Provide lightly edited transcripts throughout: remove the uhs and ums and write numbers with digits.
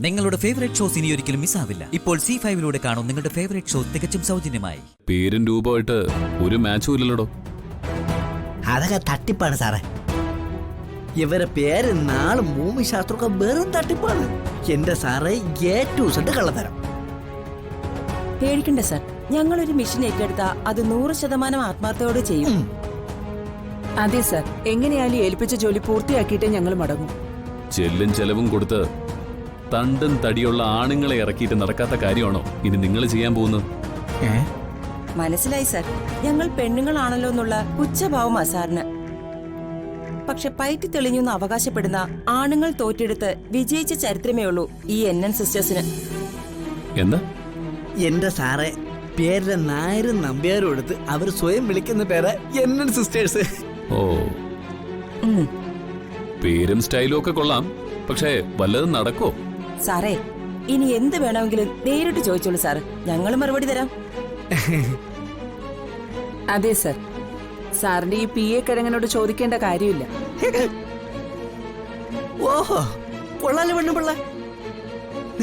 നിങ്ങളുടെ favourite shows ഇനി ഒരിക്കലും മിസ്സാവില്ല. ഇപ്പോൾ C5 കാണും നിങ്ങളുടെ ഫേവറേറ്റ് ഷോ തികച്ചും സൗജന്യമായി. പേരും രൂപമായിട്ട് ഒരു മാച്ചും ഇല്ലല്ലോ. അതൊക്കെ തട്ടിപ്പാണ് സാറേ. ഇവരെ പേര് നാളും ഭൂമിശാസ്ത്രമൊക്കെ വെറും തട്ടിപ്പാണ്. എന്റെ സാറേ A-Z കള്ളത്തരം. പേടിക്കണ്ട സാർ, ഞങ്ങളൊരു മിഷൻ ഏറ്റെടുത്ത അത് 100% ആത്മാർത്ഥയോടെ ചെയ്യും. അതെ സാർ, എങ്ങനെയാലും ഏൽപ്പിച്ച ജോലി പൂർത്തിയാക്കിയിട്ടേ ഞങ്ങൾ മടങ്ങും. ചെല്ലും ചെലവും കൊടുത്ത് തണ്ടും തടിയുള്ള ആണുങ്ങളെ ഇറക്കിയിട്ട് നടക്കാത്ത കാര്യമാണോ ഇനി നിങ്ങൾ ചെയ്യാൻ പോകുന്നത്? മനസ്സിലായി സാർ, ഞങ്ങൾ പെണ്ണുങ്ങളാണല്ലോ എന്നുള്ള ഉച്ചഭാവമാ സാറിന്. പക്ഷെ പയറ്റി തെളിഞ്ഞെന്ന് അവകാശപ്പെടുന്ന ആണുങ്ങൾ തോറ്റെടുത്ത് വിജയിച്ച ചരിത്രമേ ഉള്ളൂ ഈ NN സിസ്റ്റേഴ്സിന്. എന്താ? എന്റെ സാറേ, പേരിലെ നായരും നമ്പ്യാരും എടുത്ത് അവർ സ്വയം വിളിക്കുന്ന പേര് NN സിസ്റ്റേഴ്സ്. ഓ, പേരും സ്റ്റൈലും ഒക്കെ കൊള്ളാം, പക്ഷേ വല്ലതും നടക്കോ? സാറേ, ഇനി എന്ത് വേണമെങ്കിലും നേരിട്ട് ചോദിച്ചോളൂ സാർ, ഞങ്ങൾ മറുപടി തരാം. അതെ സാർ, സാറിന്റെ ഈ PA കിഴങ്ങനോട് ചോദിക്കേണ്ട കാര്യമില്ല. ഓഹോ, കൊള്ളാലെ പെണ്ണു പിള്ള,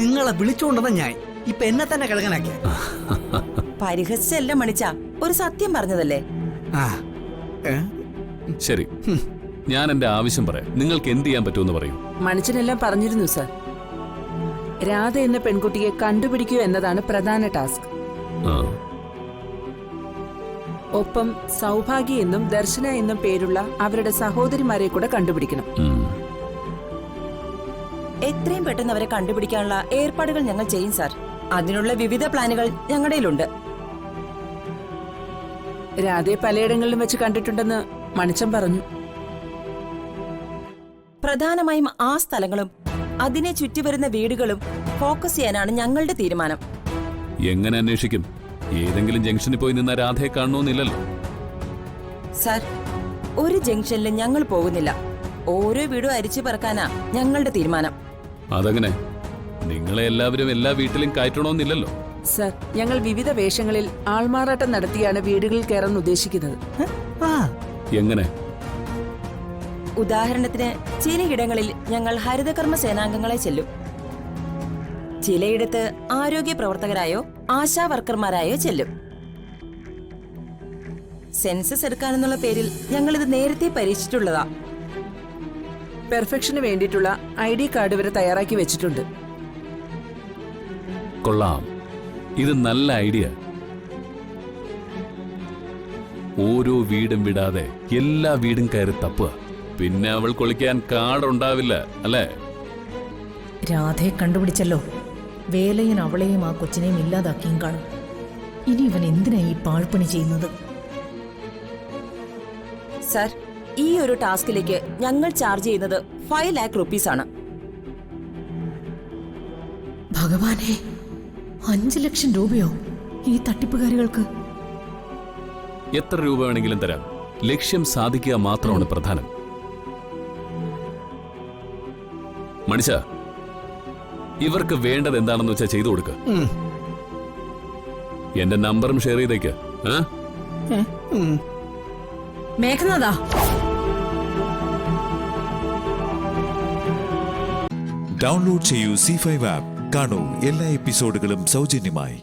നിങ്ങളെ വിളിച്ചുകൊണ്ടെന്ന ഞാൻ ഇപ്പൊ എന്നെ തന്നെ കിഴങ്ങനാക്കിയ. പരിഹസിച്ചല്ല മണിച്ച, ഒരു സത്യം പറഞ്ഞതല്ലേ. ശരി, ഞാൻ എന്റെ ആവശ്യം പറയാം. നിങ്ങൾക്ക് എന്ത് ചെയ്യാൻ പറ്റുമെന്ന് പറയൂ. മണിച്ചനെല്ലാം പറഞ്ഞിരുന്നു സാർ. രാധ എന്ന പെൺകുട്ടിയെ കണ്ടുപിടിക്കുക എന്നതാണ് പ്രധാന ടാസ്ക്. ഒപ്പം സൗഭാഗ്യ എന്നും ദർശന എന്നും പേരുള്ള അവരുടെ സഹോദരിമാരെ കൂടെ കണ്ടുപിടിക്കണം. എത്രയും പെട്ടെന്ന് അവരെ കണ്ടുപിടിക്കാനുള്ള ഏർപ്പാടുകൾ ഞങ്ങൾ ചെയ്യും സാർ. അതിനുള്ള വിവിധ പ്ലാനുകൾ ഞങ്ങളുടെയിലുണ്ട്. രാധയെ പലയിടങ്ങളിലും വെച്ച് കണ്ടിട്ടുണ്ടെന്ന് മണിച്ചൻ പറഞ്ഞു. പ്രധാനമായും ആ സ്ഥലങ്ങളും അതിനെ ചുറ്റിവരുന്ന വീടുകളും ഫോക്കസ് ചെയ്യാനാണ് ഞങ്ങളുടെ തീരുമാനം. എങ്ങനെ അന്വേഷിക്കും? ഏതെങ്കിലും ജംഗ്ഷനിൽ പോയി നിന്ന രാധയെ കാണണമെന്നില്ലല്ലോ. സാർ, ഒരു ജംഗ്ഷനിലും ഞങ്ങൾ പോകുന്നില്ല. ഓരോ വീടും അരിച്ചു പറക്കാനാ ഞങ്ങളുടെ തീരുമാനം. അതങ്ങനെ നിങ്ങളെ എല്ലാവരും എല്ലാ വീട്ടിലും കയറ്റണമെന്നില്ലല്ലോ. സർ, ഞങ്ങൾ വിവിധ വേഷങ്ങളിൽ ആൾമാറാട്ടം നടത്തിയാണ് വീടുകളിൽ കയറാൻ ഉദ്ദേശിക്കുന്നത്. എങ്ങനെ? ഉദാഹരണത്തിന്, ചിലയിടങ്ങളിൽ ഞങ്ങൾ ഹരിതകർമ്മ സേനാംഗങ്ങളെ ചെല്ലും. ചിലയിടത്ത് ആരോഗ്യ പ്രവർത്തകരായോ ആശാ വർക്കർമാരായോ ചെല്ലും. സെൻസസ് എടുക്കാനെന്നുള്ള പേരിൽ ഞങ്ങളിത് നേരത്തെ പരീക്ഷിച്ചിട്ടുള്ളതാ. പെർഫെക്ഷന് വേണ്ടിയിട്ടുള്ള ID കാർഡ് വരെ തയ്യാറാക്കി വെച്ചിട്ടുണ്ട്. കൊള്ളാം, ഇത് നല്ല ഐഡിയ. ഓരോ വീടും വിടാതെ എല്ലാ വീടും കയറി തപ്പുക. പിന്നെ അവൾ കൊളിക്കാൻ കാടുണ്ടാവില്ല, അല്ലേ? രാധയെ കണ്ടുപിടിച്ചല്ലോ. വേലയും അവളെയും ആ കൊച്ചിനെയും ഇല്ലാതാക്കിയും കാണും. ഇനി ഇവൻ എന്തിനാ ഈ പാഴ്പണി ചെയ്യുന്നത്? സർ, ഈ ഒരു ടാസ്കിലേക്ക് ഞങ്ങൾ ചാർജ് ചെയ്യുന്നത് 5 lakh rupees ആണ്. ഭഗവാനെ, 5 ലക്ഷം രൂപയോ ഈ തട്ടിപ്പുകാരികൾക്ക്? എത്ര രൂപ വേണമെങ്കിലും തരാം. ലക്ഷ്യം സാധിക്കുക മാത്രമാണ് പ്രധാനം. മണിഷ, ഇവർക്ക് വേണ്ടത് എന്താണെന്ന് വെച്ചാൽ ചെയ്തു കൊടുക്ക. എന്റെ നമ്പറും ഷെയർ ചെയ്തേക്ക്. മേഘനാഥാ, ഡൗൺലോഡ് ചെയ്യൂ C5 ആപ്പ്. കാണൂ എല്ലാ എപ്പിസോഡുകളും സൗജന്യമായി.